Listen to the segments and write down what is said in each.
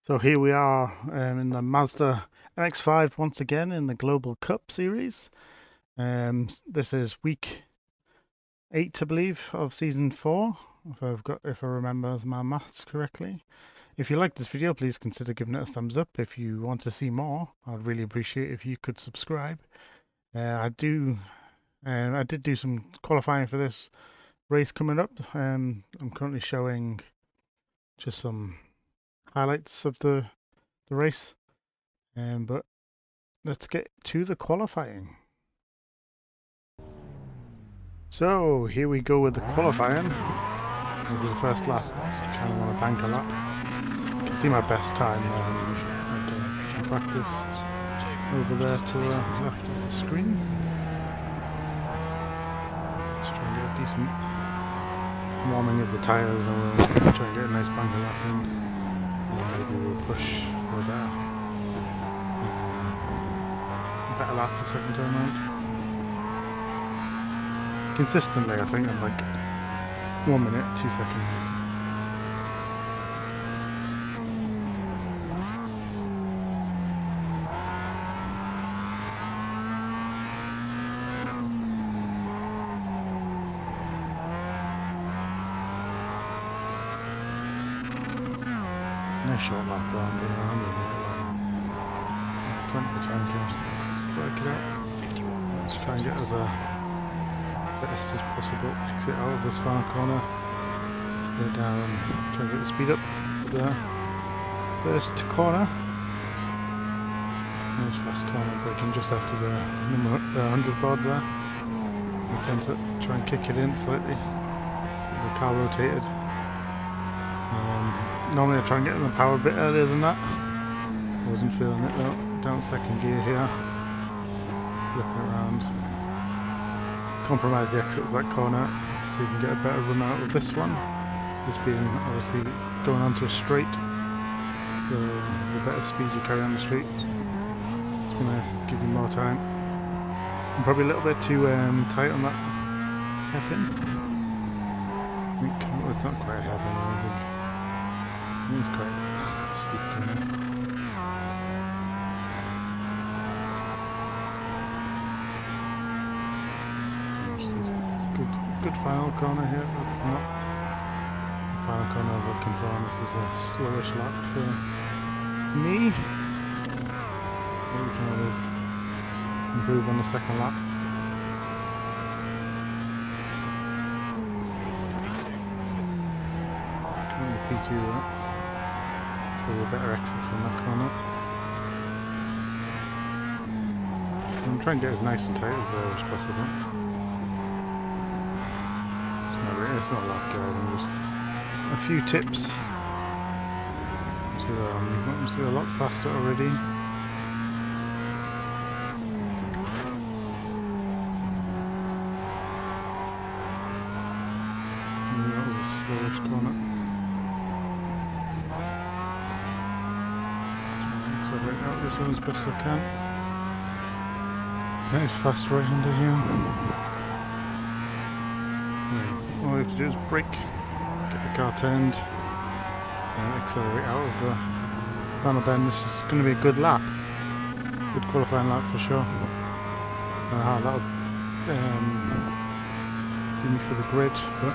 So here we are in the Mazda MX-5 once again in the Global Cup series. This is week 8, I believe, of season 4, if I remember my maths correctly. If you like this video, please consider giving it a thumbs up. If you want to see more, I'd really appreciate if you could subscribe. I did do some qualifying for this race coming up. I'm currently showing just some highlights of the race, but let's get to the qualifying. So here we go with the qualifying. This is the first lap. Kind of want to bank a lap. You can see my best time in practice over there to the left of the screen. Let's try and get a decent warming of the tyres, and we'll try and get a nice banker lap in. And maybe we'll push for a better lap the second time round. Consistently, I think I'm like 1 minute, 2 seconds. Nice short lap round here, 100 minute long. Plenty of time to work it out. Let's try and get us a best as possible exit out of this far corner. Go down and try and get the speed up for the first corner. Nice fast corner, braking just after the 100 board there. I tend to try and kick it in slightly. The car rotated. Normally I try and get in the power a bit earlier than that. I wasn't feeling it though. Down second gear here. Flipping around. Compromise the exit of that corner so you can get a better run out of this one. This being obviously going onto a straight, so the better speed you carry on the straight, it's going to give you more time. I'm probably a little bit too tight on that hairpin. I think, well, it's not quite a hairpin, I don't think. I think it's quite steep kind of. Good final corner here. That's not the final corner I was looking for, and this is a slowish lap for me. But we can always improve on the second lap. Currently P2 there. Probably a better exit from that corner. I'm trying to get as nice and tight as there as possible. It's not a lot going, just a few tips. So I'm a lot faster already. And that was a slowish corner. Accelerate out this one as best I can. Nice fast right under here. All we have to do is brake, get the car turned, and accelerate out of the final bend. This is going to be a good lap, good qualifying lap for sure. That'll be me for the grid, but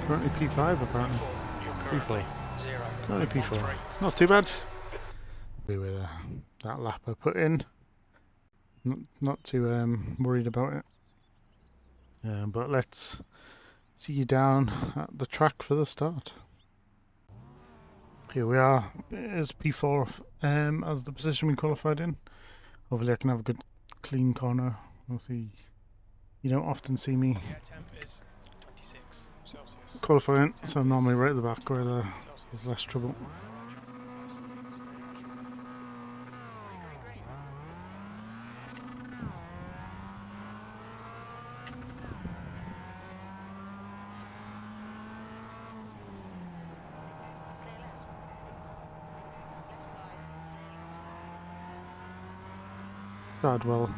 currently P5 apparently. P4. Currently P4. It's not too bad. With that lap I put in, not too worried about it. But let's see you down at the track for the start. Here we are. It is P4 as the position we qualified in. Hopefully I can have a good clean corner. We'll see. You don't often see me qualifying, so I'm normally right at the back where there's less trouble. Started well.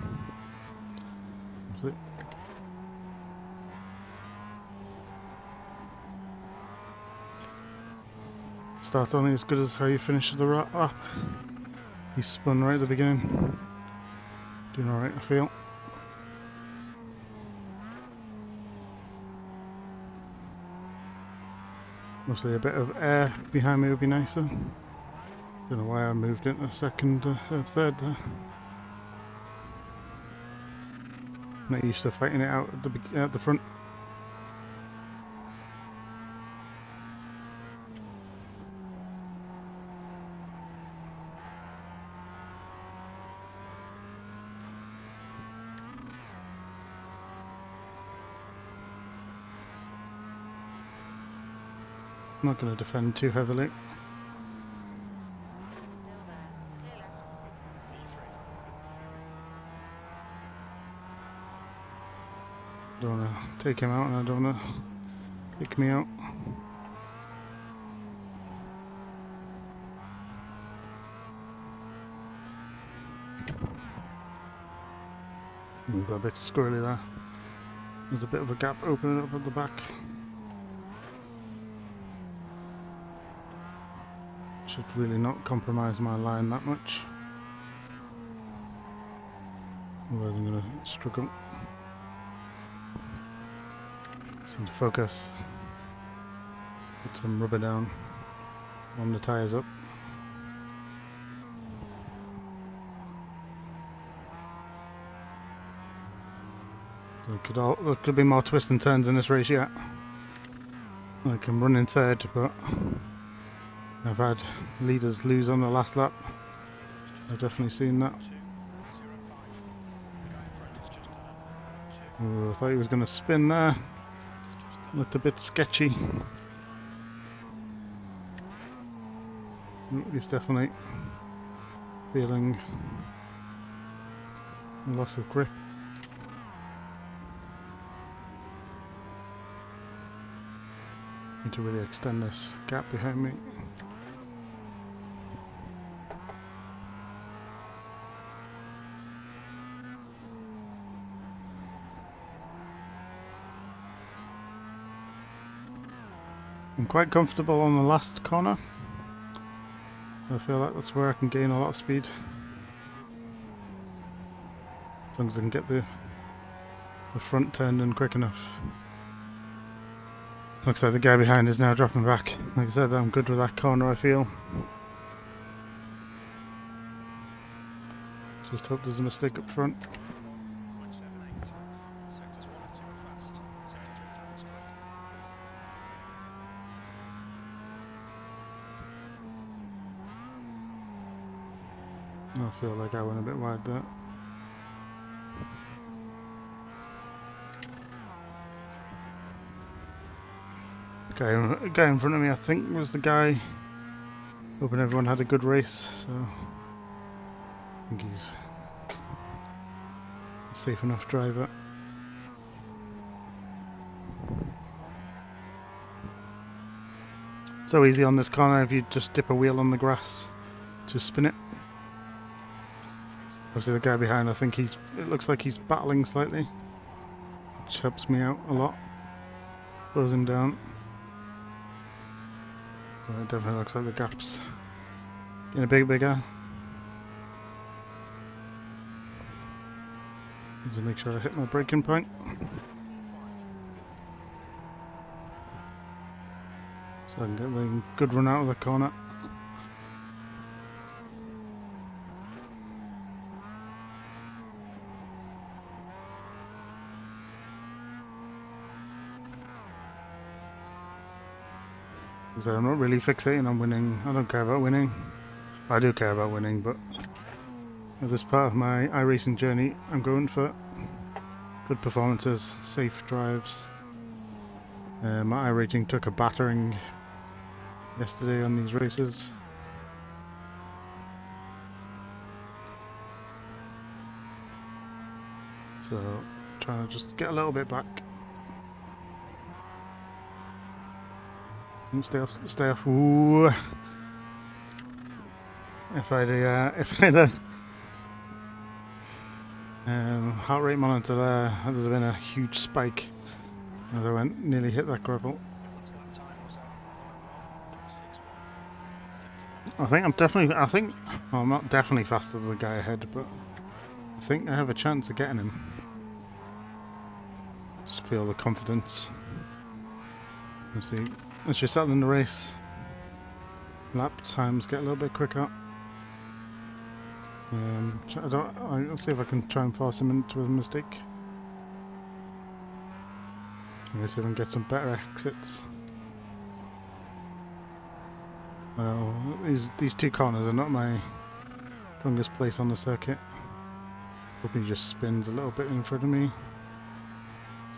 start's only as good as how you finish the lap. He spun right at the beginning. Doing alright, I feel. Mostly a bit of air behind me would be nicer. Don't know why I moved into second or third there. Not used to fighting it out at the front. I'm not going to defend too heavily. Don't want to take him out and I don't want to take me out. We've got a bit squirrely there. There's a bit of a gap opening up at the back. Should really not compromise my line that much. Otherwise I'm going to struggle. Seem to focus. Put some rubber down. Warm the tyres up. So there could be more twists and turns in this race yet. Like I'm running third, but I've had leaders lose on the last lap. I've definitely seen that. Oh, I thought he was going to spin there. Looked a bit sketchy. He's definitely feeling a loss of grip. Need to really extend this gap behind me. I'm quite comfortable on the last corner. I feel like that's where I can gain a lot of speed. As long as I can get the front turned in quick enough. Looks like the guy behind is now dropping back. Like I said, I'm good with that corner, I feel. Just hope there's a mistake up front. I feel like I went a bit wide there. Guy in front of me, I think, was the guy. Hoping everyone had a good race, so I think he's a safe enough driver. So easy on this corner if you just dip a wheel on the grass to spin it. Obviously the guy behind, I think it looks like he's battling slightly, which helps me out a lot. Slows him down. But it definitely looks like the gap's getting a bit bigger. Need to make sure I hit my braking point. So I can get the good run out of the corner. So I'm not really fixating on winning. I don't care about winning. I do care about winning, but at this part of my iRacing journey, I'm going for good performances, safe drives. My iRacing took a battering yesterday on these races. So trying to just get a little bit back. Stay off. Ooh. If I'd had a heart rate monitor there, that would have been a huge spike as I nearly hit that gravel. I think I'm definitely, well, I'm not definitely faster than the guy ahead, but I think I have a chance of getting him. Just feel the confidence. Let's see, as you're settling the race, lap times get a little bit quicker. I'll see if I can try and force him into a mistake. Let's see if I can get some better exits. Well, these two corners are not my strongest place on the circuit. Hoping he just spins a little bit in front of me.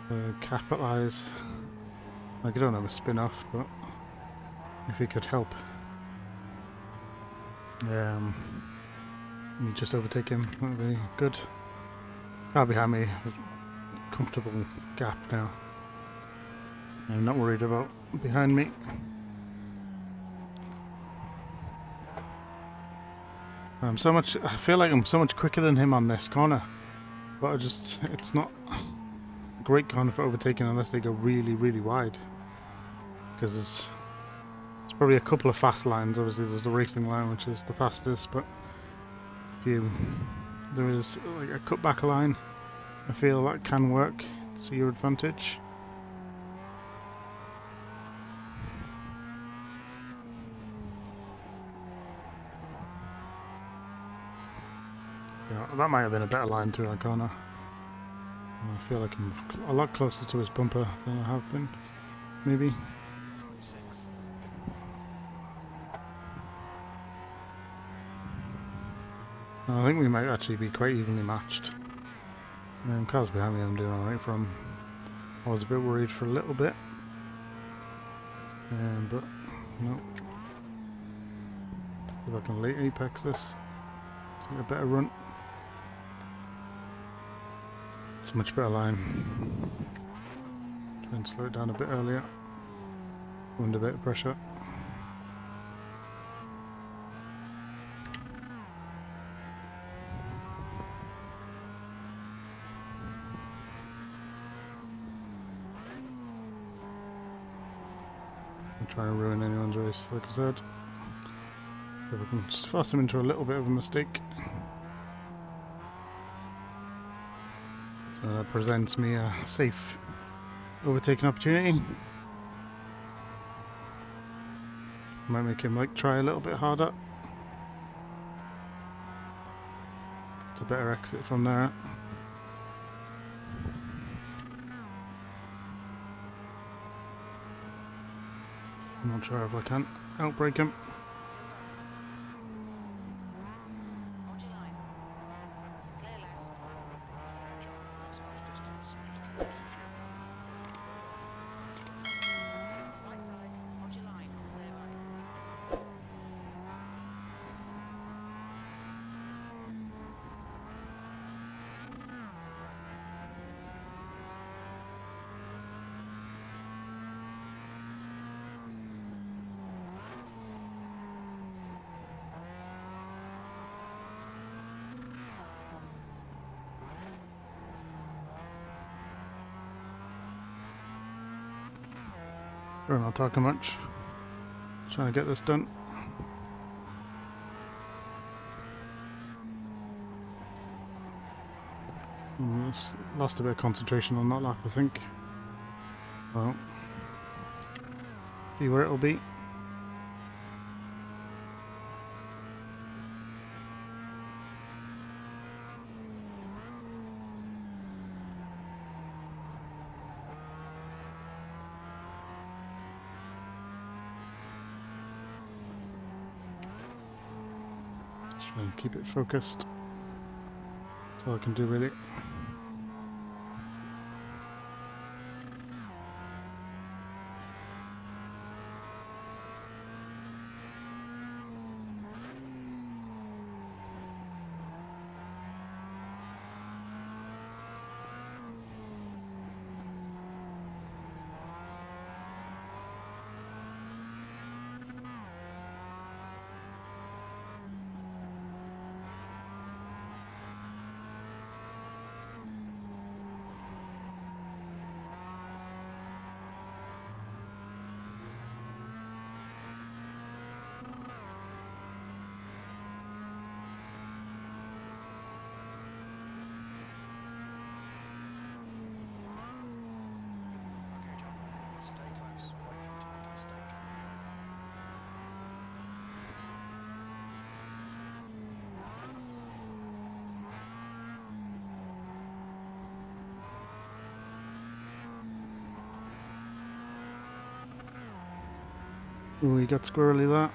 To capitalise. Like, I don't have a spin off, but if he could help me just overtake him, that would be good. Car behind me, a comfortable gap now. I'm not worried about behind me. I feel like I'm so much quicker than him on this corner, but it's not a great corner for overtaking unless they go really, really wide. Because there's probably a couple of fast lines. Obviously, there's the racing line, which is the fastest, but there is like a cutback line. I feel that can work to your advantage. Yeah, that might have been a better line through that corner. I feel like I'm a lot closer to his bumper than I have been, maybe. I think we might actually be quite evenly matched. Cars behind me I'm doing alright from. I was a bit worried for a little bit. But no. See if I can late apex this. Get a better run. It's a much better line. Try and slow it down a bit earlier. Under a bit of pressure. I'm trying to ruin anyone's race, like I said. See if I can just force him into a little bit of a mistake. So that presents me a safe overtaking opportunity. Might make him like try a little bit harder. It's a better exit from there. I'm not sure if I can outbrake him. We're not talking much. Trying to get this done. Lost a bit of concentration on that lap, I think. Well, be where it'll be. Try and keep it focused. That's all I can do really. Oh, he got squirrely that.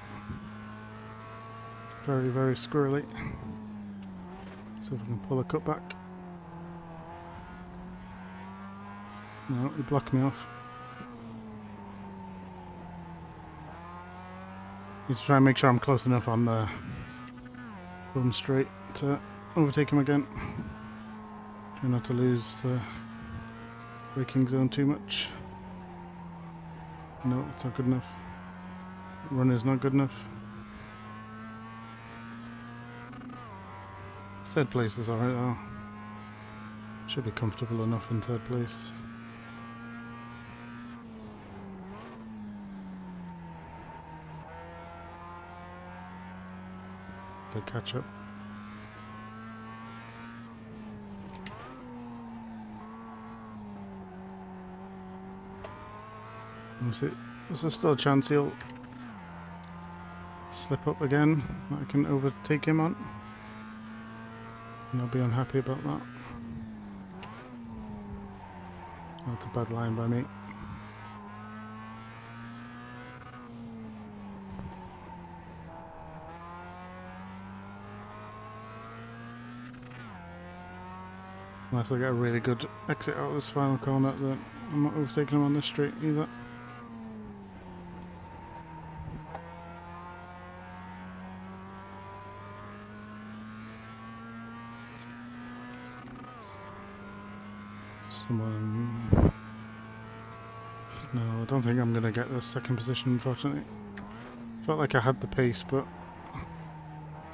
Very, very squirrely. See if I can pull a cut back. No, he blocked me off. Need to try and make sure I'm close enough on the home straight to overtake him again. Try not to lose the braking zone too much. No, it's not good enough. Run is not good enough. Third place is alright though. Should be comfortable enough in third place. To catch up. There's still a chance he'll slip up again that I can overtake him on. And I'll be unhappy about that. That's a bad line by me. Unless I get a really good exit out of this final corner, then I'm not overtaking him on this straight either. Someone... No, I don't think I'm going to get the second position, unfortunately. Felt like I had the pace, but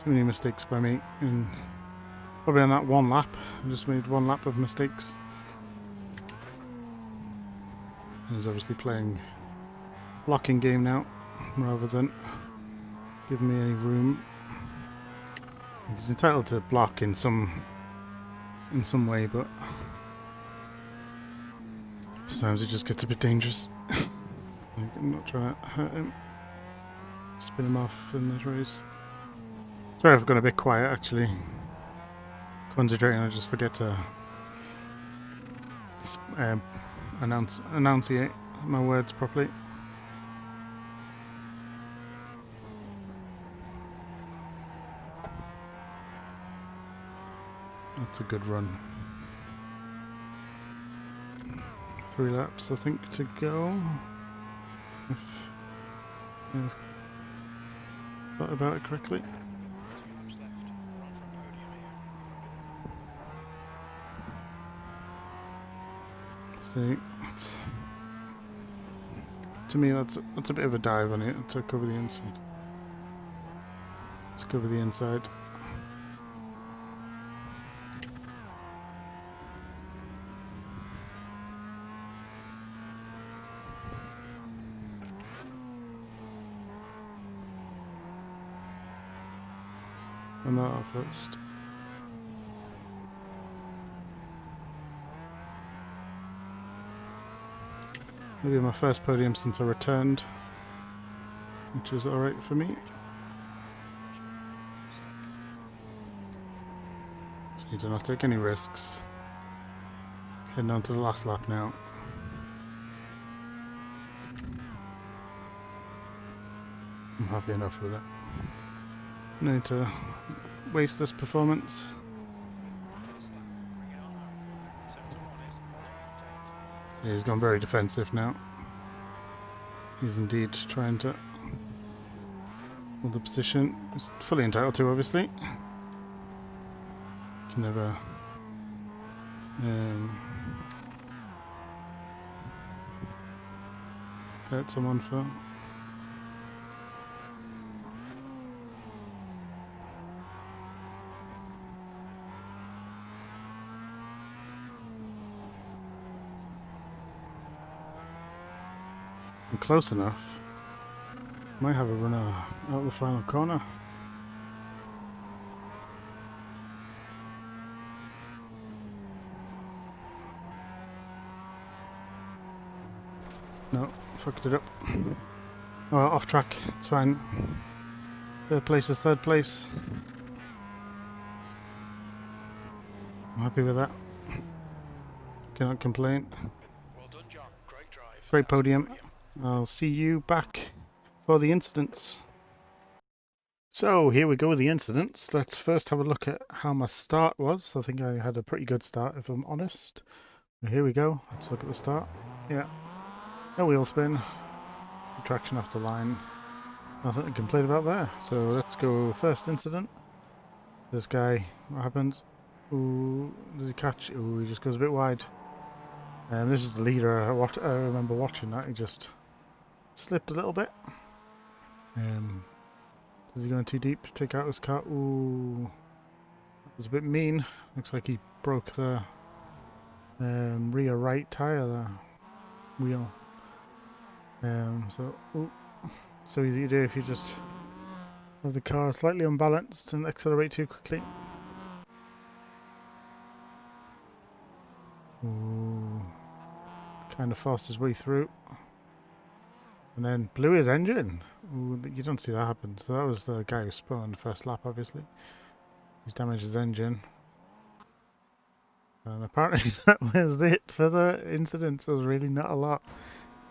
too many mistakes by me. And probably on that one lap, I just made one lap of mistakes. He's obviously playing blocking game now, rather than giving me any room. He's entitled to block in some way, but sometimes it just gets a bit dangerous. I'm not trying to hurt him. Spin him off in this race. Sorry if I've gone a bit quiet actually. Concentrating, I just forget to enunciate my words properly. That's a good run. 3 laps I think to go. If I've thought about it correctly. See, to me that's a bit of a dive on it to cover the inside. Let's cover the inside. And that off first. Maybe my first podium since I returned, which is alright for me. Just need to not take any risks. Heading on to the last lap now. I'm happy enough with it. No need to waste this performance. Yeah, he's gone very defensive now. He's indeed trying to hold the position. He's fully entitled to, obviously. Can never hurt someone for. Close enough. Might have a runner out the final corner. No, fucked it up. Oh, off track. It's fine. Third place is third place. I'm happy with that. Cannot complain. Well done, John. Great drive. Great podium. I'll see you back for the incidents. So here we go with the incidents. Let's first have a look at how my start was. I think I had a pretty good start, if I'm honest. Here we go. Let's look at the start. Yeah, no wheel spin, traction off the line. Nothing to complain about there. So let's go first incident. This guy, what happens? Ooh, does he catch? Ooh, he just goes a bit wide. And this is the leader. I remember watching that. He just slipped a little bit. Is he going too deep? Take out his car. Ooh, that was a bit mean. Looks like he broke the rear right tire, the wheel. So easy to do if you just have the car slightly unbalanced and accelerate too quickly. Ooh, kind of forced his way through. And then blew his engine. Ooh, you don't see that happen. So that was the guy who spun on the first lap, obviously. He's damaged his engine. And apparently that was it for the incidents. There was really not a lot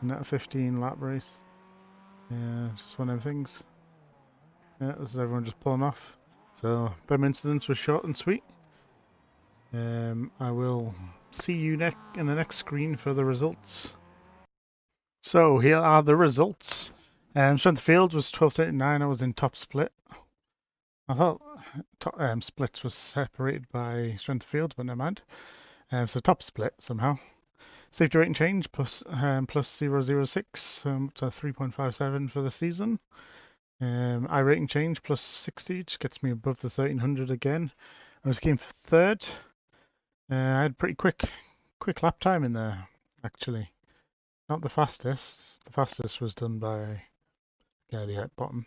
in that 15 lap race. Yeah, just one of them things. Yeah, this is everyone just pulling off. So, them incidents were short and sweet. I will see you in the next screen for the results. So, here are the results. Strength of field was 1279. I was in top split. I thought splits was separated by strength of field, but never mind. So top split somehow. Safety rating change plus 0.006 to 3.57 for the season. IRacing change plus 60, just gets me above the 1300 again. I was game for third. I had a pretty quick lap time in there, actually. Not the fastest. The fastest was done by Gary at bottom.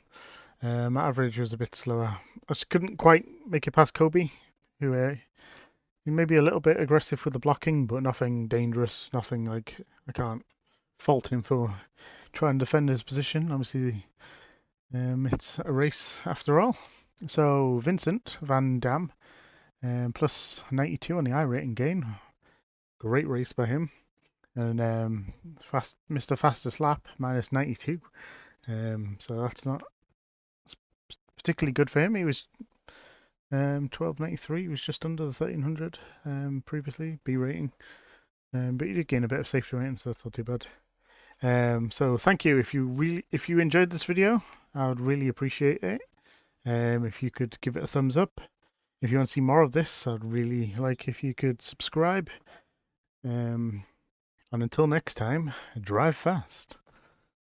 My average was a bit slower. I just couldn't quite make it past Kobe, who he may be a little bit aggressive with the blocking, but nothing dangerous. Nothing like I can't fault him for trying to defend his position. Obviously, it's a race after all. So Vincent Van Dam, plus 92 on the iRating gain. Great race by him. And Mr. Fastest Lap, minus 92. So that's not particularly good for him. He was 1293. He was just under the 1300 previously, B rating. But he did gain a bit of safety rating, so that's not too bad. So thank you. If you enjoyed this video, I would really appreciate it. If you could give it a thumbs up. If you want to see more of this, I'd really like if you could subscribe. And until next time, drive fast.